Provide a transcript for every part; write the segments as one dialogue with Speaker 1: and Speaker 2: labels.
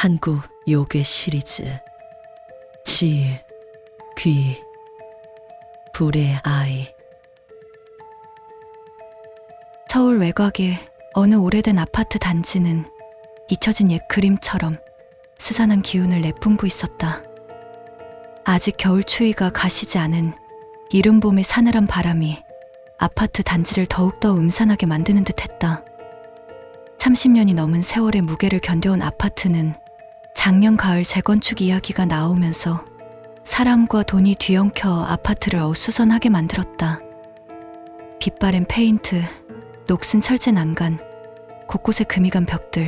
Speaker 1: 한국 요괴 시리즈 지, 귀, 불의 아이. 서울 외곽의 어느 오래된 아파트 단지는 잊혀진 옛 그림처럼 스산한 기운을 내뿜고 있었다. 아직 겨울 추위가 가시지 않은 이른 봄의 사늘한 바람이 아파트 단지를 더욱더 음산하게 만드는 듯했다. 30년이 넘은 세월의 무게를 견뎌온 아파트는 작년 가을 재건축 이야기가 나오면서 사람과 돈이 뒤엉켜 아파트를 어수선하게 만들었다. 빛바랜 페인트, 녹슨 철제 난간, 곳곳에 금이 간 벽들,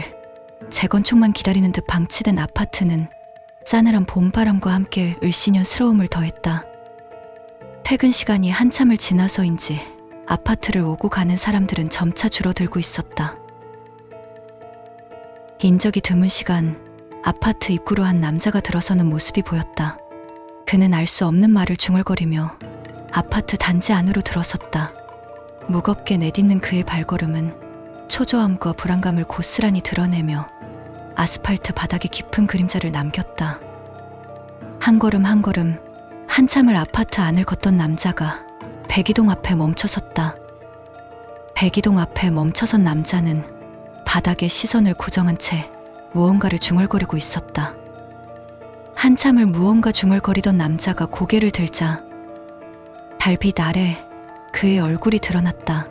Speaker 1: 재건축만 기다리는 듯 방치된 아파트는 싸늘한 봄바람과 함께 을씨년스러움을 더했다. 퇴근 시간이 한참을 지나서인지 아파트를 오고 가는 사람들은 점차 줄어들고 있었다. 인적이 드문 시간, 아파트 입구로 한 남자가 들어서는 모습이 보였다. 그는 알 수 없는 말을 중얼거리며 아파트 단지 안으로 들어섰다. 무겁게 내딛는 그의 발걸음은 초조함과 불안감을 고스란히 드러내며 아스팔트 바닥에 깊은 그림자를 남겼다. 한 걸음 한 걸음 한참을 아파트 안을 걷던 남자가 백이동 앞에 멈춰섰다. 백이동 앞에 멈춰선 남자는 바닥에 시선을 고정한 채 무언가를 중얼거리고 있었다. 한참을 무언가 중얼거리던 남자가 고개를 들자 달빛 아래 그의 얼굴이 드러났다.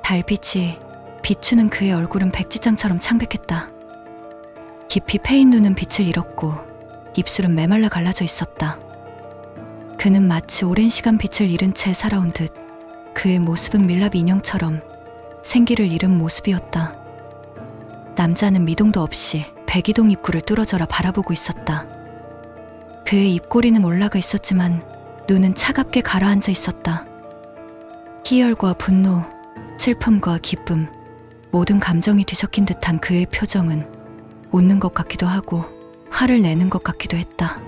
Speaker 1: 달빛이 비추는 그의 얼굴은 백지장처럼 창백했다. 깊이 패인 눈은 빛을 잃었고 입술은 메말라 갈라져 있었다. 그는 마치 오랜 시간 빛을 잃은 채 살아온 듯 그의 모습은 밀랍 인형처럼 생기를 잃은 모습이었다. 남자는 미동도 없이 백이동 입구를 뚫어져라 바라보고 있었다. 그의 입꼬리는 올라가 있었지만 눈은 차갑게 가라앉아 있었다. 희열과 분노, 슬픔과 기쁨, 모든 감정이 뒤섞인 듯한 그의 표정은 웃는 것 같기도 하고 화를 내는 것 같기도 했다.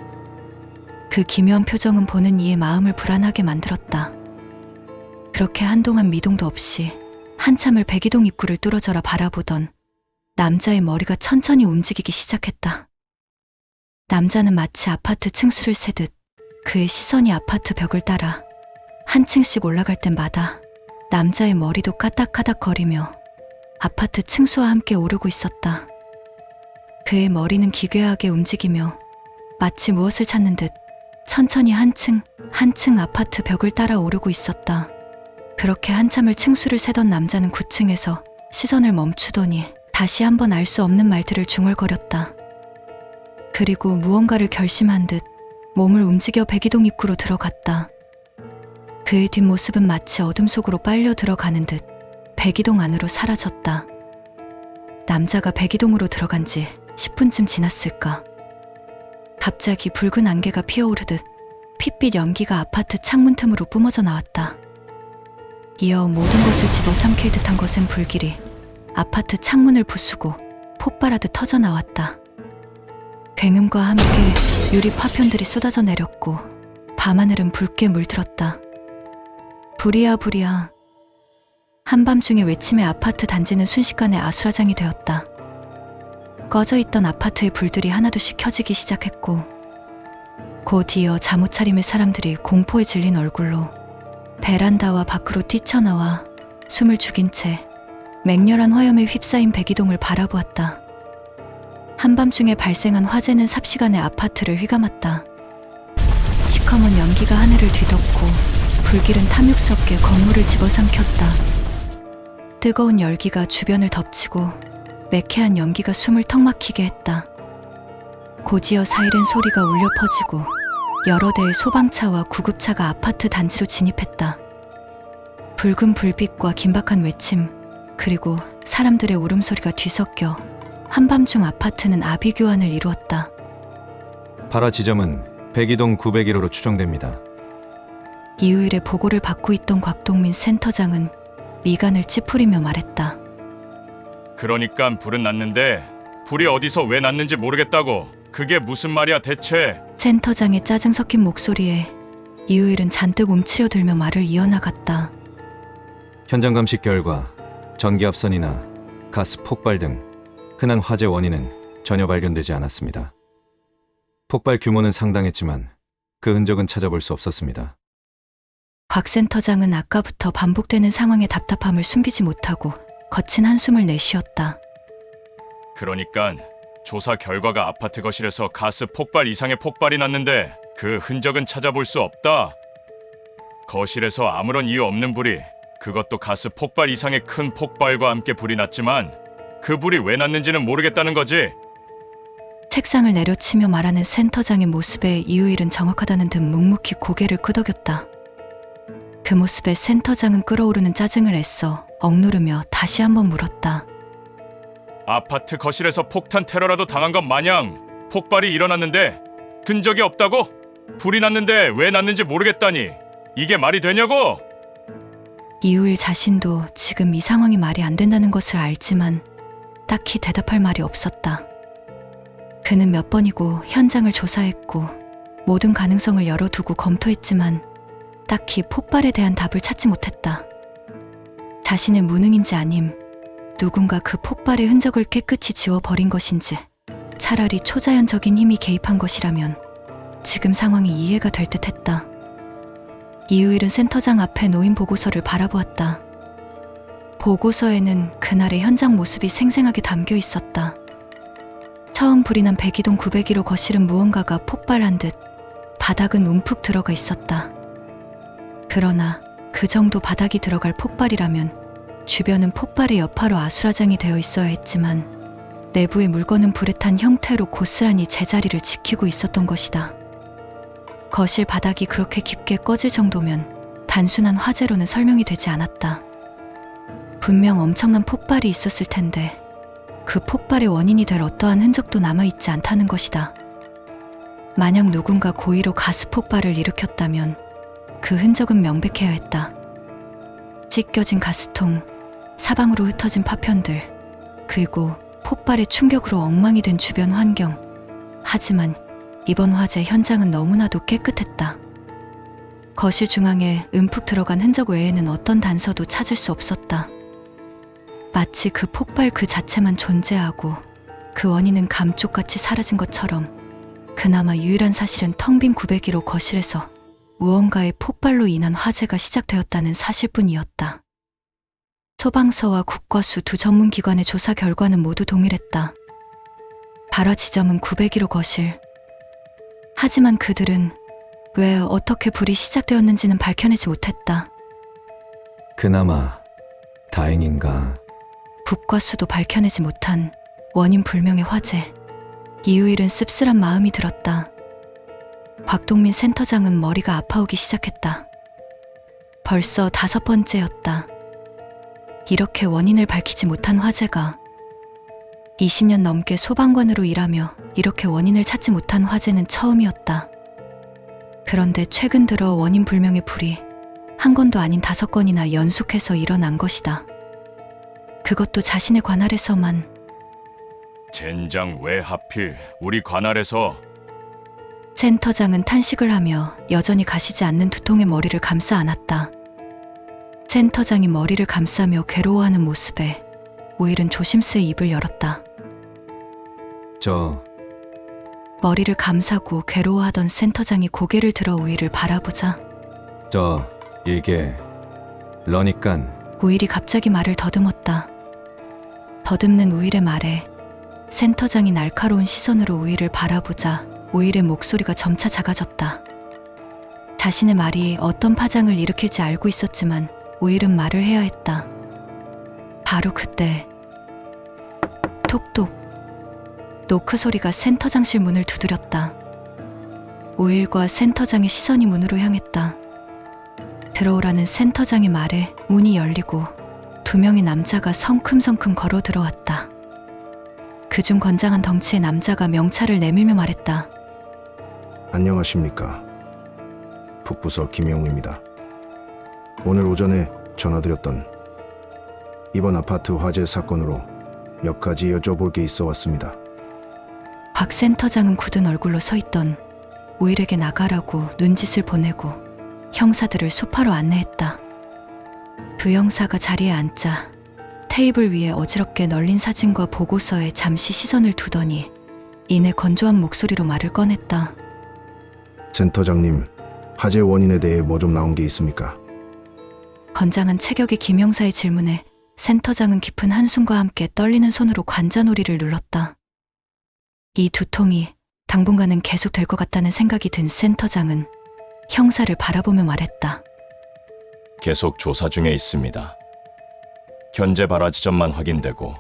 Speaker 1: 그 기묘한 표정은 보는 이의 마음을 불안하게 만들었다. 그렇게 한동안 미동도 없이 한참을 백이동 입구를 뚫어져라 바라보던 남자의 머리가 천천히 움직이기 시작했다. 남자는 마치 아파트 층수를 세듯 그의 시선이 아파트 벽을 따라 한 층씩 올라갈 때마다 남자의 머리도 까딱까딱 거리며 아파트 층수와 함께 오르고 있었다. 그의 머리는 기괴하게 움직이며 마치 무엇을 찾는 듯 천천히 한 층 한 층 아파트 벽을 따라 오르고 있었다. 그렇게 한참을 층수를 세던 남자는 9층에서 시선을 멈추더니 다시 한번 알 수 없는 말들을 중얼거렸다. 그리고 무언가를 결심한 듯 몸을 움직여 백이동 입구로 들어갔다. 그의 뒷모습은 마치 어둠 속으로 빨려 들어가는 듯 백이동 안으로 사라졌다. 남자가 백이동으로 들어간 지 10분쯤 지났을까. 갑자기 붉은 안개가 피어오르듯 핏빛 연기가 아파트 창문 틈으로 뿜어져 나왔다. 이어 모든 것을 집어삼킬 듯한 거센 불길이 아파트 창문을 부수고 폭발하듯 터져 나왔다. 굉음과 함께 유리 파편들이 쏟아져 내렸고 밤하늘은 붉게 물들었다. 불이야 불이야. 한밤중에 외침에 아파트 단지는 순식간에 아수라장이 되었다. 꺼져 있던 아파트의 불들이 하나둘씩 켜지기 시작했고 곧 이어 잠옷 차림의 사람들이 공포에 질린 얼굴로 베란다와 밖으로 뛰쳐나와 숨을 죽인 채 맹렬한 화염에 휩싸인 백이동을 바라보았다. 한밤중에 발생한 화재는 삽시간에 아파트를 휘감았다. 시커먼 연기가 하늘을 뒤덮고 불길은 탐욕스럽게 건물을 집어삼켰다. 뜨거운 열기가 주변을 덮치고 매캐한 연기가 숨을 턱 막히게 했다. 곧이어 사이렌 소리가 울려 퍼지고 여러 대의 소방차와 구급차가 아파트 단지로 진입했다. 붉은 불빛과 긴박한 외침, 그리고 사람들의 울음소리가 뒤섞여 한밤중 아파트는 아비규환을 이루었다.
Speaker 2: 발화 지점은 백이동 901호로 추정됩니다.
Speaker 1: 이후일에 보고를 받고 있던 곽동민 센터장은 미간을 찌푸리며 말했다.
Speaker 3: 그러니까 불은 났는데 불이 어디서 왜 났는지 모르겠다고. 그게 무슨 말이야 대체.
Speaker 1: 센터장의 짜증 섞인 목소리에 이후일은 잔뜩 움츠려들며 말을 이어나갔다.
Speaker 2: 현장 감식 결과 전기압선이나 가스 폭발 등 흔한 화재 원인은 전혀 발견되지 않았습니다. 폭발 규모는 상당했지만 그 흔적은 찾아볼 수 없었습니다.
Speaker 1: 곽 센터장은 아까부터 반복되는 상황의 답답함을 숨기지 못하고 거친 한숨을 내쉬었다.
Speaker 3: 그러니까 조사 결과가 아파트 거실에서 가스 폭발 이상의 폭발이 났는데 그 흔적은 찾아볼 수 없다. 거실에서 아무런 이유 없는 불이, 그것도 가스 폭발 이상의 큰 폭발과 함께 불이 났지만 그 불이 왜 났는지는 모르겠다는 거지.
Speaker 1: 책상을 내려치며 말하는 센터장의 모습에 이유일은 정확하다는 듯 묵묵히 고개를 끄덕였다. 그 모습에 센터장은 끓어오르는 짜증을 애써 억누르며 다시 한번 물었다.
Speaker 3: 아파트 거실에서 폭탄 테러라도 당한 것 마냥 폭발이 일어났는데 흔적이 없다고? 불이 났는데 왜 났는지 모르겠다니 이게 말이 되냐고?
Speaker 1: 이유일 자신도 지금 이 상황이 말이 안 된다는 것을 알지만 딱히 대답할 말이 없었다. 그는 몇 번이고 현장을 조사했고 모든 가능성을 열어두고 검토했지만 딱히 폭발에 대한 답을 찾지 못했다. 자신의 무능인지 아님 누군가 그 폭발의 흔적을 깨끗이 지워버린 것인지 차라리 초자연적인 힘이 개입한 것이라면 지금 상황이 이해가 될 듯했다. 이유일은 센터장 앞에 놓인 보고서를 바라보았다. 보고서에는 그날의 현장 모습이 생생하게 담겨 있었다. 처음 불이 난 102동 901호 거실은 무언가가 폭발한 듯 바닥은 움푹 들어가 있었다. 그러나 그 정도 바닥이 들어갈 폭발이라면 주변은 폭발의 여파로 아수라장이 되어 있어야 했지만 내부의 물건은 불에 탄 형태로 고스란히 제자리를 지키고 있었던 것이다. 거실 바닥이 그렇게 깊게 꺼질 정도면 단순한 화재로는 설명이 되지 않았다. 분명 엄청난 폭발이 있었을 텐데 그 폭발의 원인이 될 어떠한 흔적도 남아있지 않다는 것이다. 만약 누군가 고의로 가스 폭발을 일으켰다면 그 흔적은 명백해야 했다. 찢겨진 가스통, 사방으로 흩어진 파편들, 그리고 폭발의 충격으로 엉망이 된 주변 환경. 하지만 이번 화재 현장은 너무나도 깨끗했다. 거실 중앙에 움푹 들어간 흔적 외에는 어떤 단서도 찾을 수 없었다. 마치 그 폭발 그 자체만 존재하고 그 원인은 감쪽같이 사라진 것처럼 그나마 유일한 사실은 텅 빈 901호 거실에서 무언가의 폭발로 인한 화재가 시작되었다는 사실뿐이었다. 소방서와 국과수 두 전문기관의 조사 결과는 모두 동일했다. 발화 지점은 901호 거실. 하지만 그들은 왜 어떻게 불이 시작되었는지는 밝혀내지 못했다.
Speaker 2: 그나마 다행인가.
Speaker 1: 국과수도 밝혀내지 못한 원인 불명의 화재. 이유일은 씁쓸한 마음이 들었다. 곽동민 센터장은 머리가 아파오기 시작했다. 벌써 5번째였다. 이렇게 원인을 밝히지 못한 화재가 20년 넘게 소방관으로 일하며 이렇게 원인을 찾지 못한 화재는 처음이었다. 그런데 최근 들어 원인 불명의 불이 한 건도 아닌 5건이나 연속해서 일어난 것이다. 그것도 자신의 관할에서만.
Speaker 3: 젠장 왜 하필 우리 관할에서?
Speaker 1: 센터장은 탄식을 하며 여전히 가시지 않는 두통의 머리를 감싸 안았다. 센터장이 머리를 감싸며 괴로워하는 모습에 오일은 조심스레 입을 열었다. 머리를 감싸고 괴로워하던 센터장이 고개를 들어 오일을 바라보자
Speaker 2: 이게 러니깐.
Speaker 1: 오일이 갑자기 말을 더듬었다. 더듬는 오일의 말에 센터장이 날카로운 시선으로 오일을 바라보자 오일의 목소리가 점차 작아졌다. 자신의 말이 어떤 파장을 일으킬지 알고 있었지만 오일은 말을 해야 했다. 바로 그때 톡톡 노크 소리가 센터장실 문을 두드렸다. 오일과 센터장의 시선이 문으로 향했다. 들어오라는 센터장의 말에 문이 열리고 2명의 남자가 성큼성큼 걸어 들어왔다. 그중 건장한 덩치의 남자가 명찰을 내밀며 말했다.
Speaker 4: 안녕하십니까. 북부서 김영우입니다. 오늘 오전에 전화드렸던 이번 아파트 화재 사건으로 몇 가지 여쭤볼 게 있어 왔습니다.
Speaker 1: 박 센터장은 굳은 얼굴로 서 있던 오일에게 나가라고 눈짓을 보내고 형사들을 소파로 안내했다. 두 형사가 자리에 앉자 테이블 위에 어지럽게 널린 사진과 보고서에 잠시 시선을 두더니 이내 건조한 목소리로 말을 꺼냈다.
Speaker 4: 센터장님, 화재 원인에 대해 뭐 좀 나온 게 있습니까?
Speaker 1: 건장한 체격의 김 형사의 질문에 센터장은 깊은 한숨과 함께 떨리는 손으로 관자놀이를 눌렀다. 이 두통이 당분간은 계속될 것 같다는 생각이 든 센터장은 형사를 바라보며 말했다.
Speaker 3: 계속 조사 중에 있습니다. 현재 발화 지점만 확인되고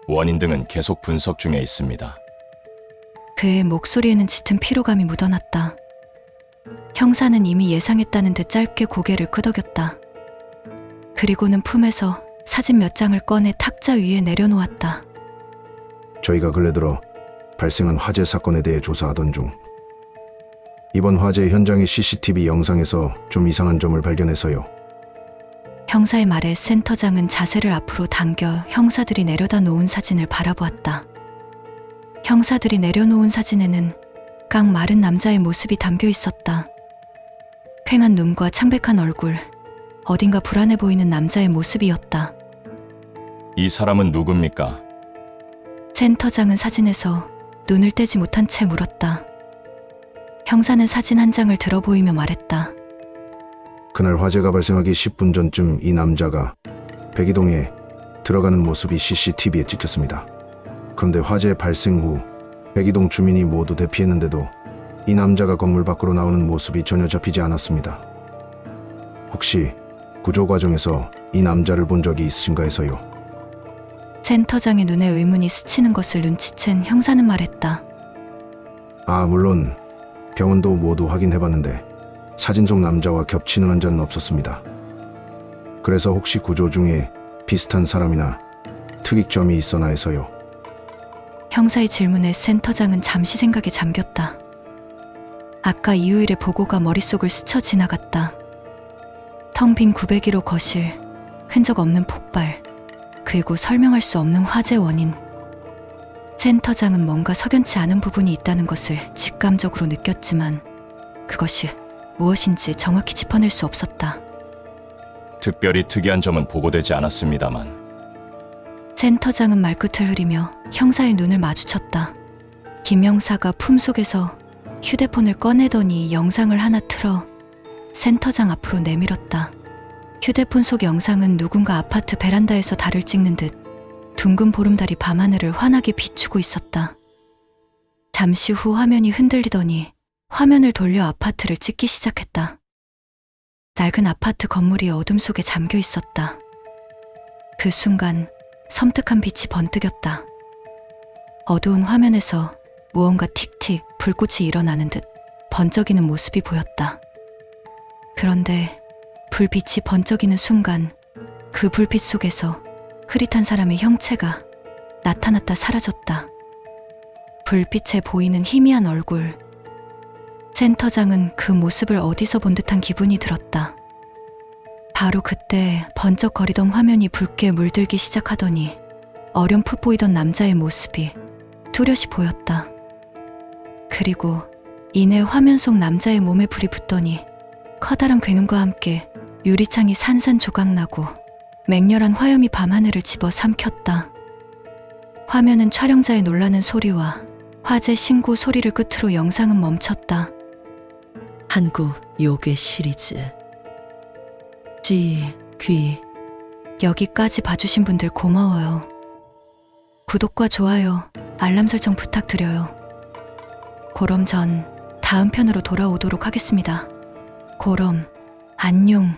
Speaker 3: 원인 등은 계속 분석 중에 있습니다.
Speaker 1: 그의 목소리에는 짙은 피로감이 묻어났다. 형사는 이미 예상했다는 듯 짧게 고개를 끄덕였다. 그리고는 품에서 사진 몇 장을 꺼내 탁자 위에 내려놓았다.
Speaker 4: 저희가 근래 들어 발생한 화재 사건에 대해 조사하던 중 이번 화재 현장의 CCTV 영상에서 좀 이상한 점을 발견해서요.
Speaker 1: 형사의 말에 센터장은 자세를 앞으로 당겨 형사들이 내려다 놓은 사진을 바라보았다. 형사들이 내려놓은 사진에는 깡 마른 남자의 모습이 담겨 있었다. 퀭한 눈과 창백한 얼굴, 어딘가 불안해 보이는 남자의 모습이었다.
Speaker 3: 이 사람은 누굽니까?
Speaker 1: 센터장은 사진에서 눈을 떼지 못한 채 물었다. 형사는 사진 한 장을 들어 보이며 말했다.
Speaker 4: 그날 화재가 발생하기 10분 전쯤 이 남자가 백이동에 들어가는 모습이 CCTV에 찍혔습니다. 그런데 화재 발생 후 백이동 주민이 모두 대피했는데도 이 남자가 건물 밖으로 나오는 모습이 전혀 잡히지 않았습니다. 혹시 구조 과정에서 이 남자를 본 적이 있으신가 해서요.
Speaker 1: 센터장의 눈에 의문이 스치는 것을 눈치챈 형사는 말했다.
Speaker 4: 물론 병원도 모두 확인해봤는데 사진 속 남자와 겹치는 환자는 없었습니다. 그래서 혹시 구조 중에 비슷한 사람이나 특이점이 있었나 해서요.
Speaker 1: 형사의 질문에 센터장은 잠시 생각에 잠겼다. 아까 이유일의 보고가 머릿속을 스쳐 지나갔다. 텅 빈 901호 거실, 흔적 없는 폭발, 그리고 설명할 수 없는 화재 원인. 센터장은 뭔가 석연치 않은 부분이 있다는 것을 직감적으로 느꼈지만 그것이 무엇인지 정확히 짚어낼 수 없었다.
Speaker 3: 특별히 특이한 점은 보고되지 않았습니다만
Speaker 1: 센터장은 말끝을 흐리며 형사의 눈을 마주쳤다. 김 형사가 품속에서 휴대폰을 꺼내더니 영상을 하나 틀어 센터장 앞으로 내밀었다. 휴대폰 속 영상은 누군가 아파트 베란다에서 달을 찍는 듯 둥근 보름달이 밤하늘을 환하게 비추고 있었다. 잠시 후 화면이 흔들리더니 화면을 돌려 아파트를 찍기 시작했다. 낡은 아파트 건물이 어둠 속에 잠겨 있었다. 그 순간 섬뜩한 빛이 번뜩였다. 어두운 화면에서 무언가 틱틱 불꽃이 일어나는 듯 번쩍이는 모습이 보였다. 그런데 불빛이 번쩍이는 순간 그 불빛 속에서 흐릿한 사람의 형체가 나타났다 사라졌다. 불빛에 보이는 희미한 얼굴. 센터장은 그 모습을 어디서 본 듯한 기분이 들었다. 바로 그때 번쩍거리던 화면이 붉게 물들기 시작하더니 어렴풋 보이던 남자의 모습이 뚜렷이 보였다. 그리고 이내 화면 속 남자의 몸에 불이 붙더니 커다란 굉음과 함께 유리창이 산산조각나고 맹렬한 화염이 밤하늘을 집어삼켰다. 화면은 촬영자의 놀라는 소리와 화재 신고 소리를 끝으로 영상은 멈췄다.
Speaker 5: 한국 요괴 시리즈 귀
Speaker 1: 여기까지 봐주신 분들 고마워요. 구독과 좋아요, 알람 설정 부탁드려요. 그럼 전 다음 편으로 돌아오도록 하겠습니다. 그럼 안녕.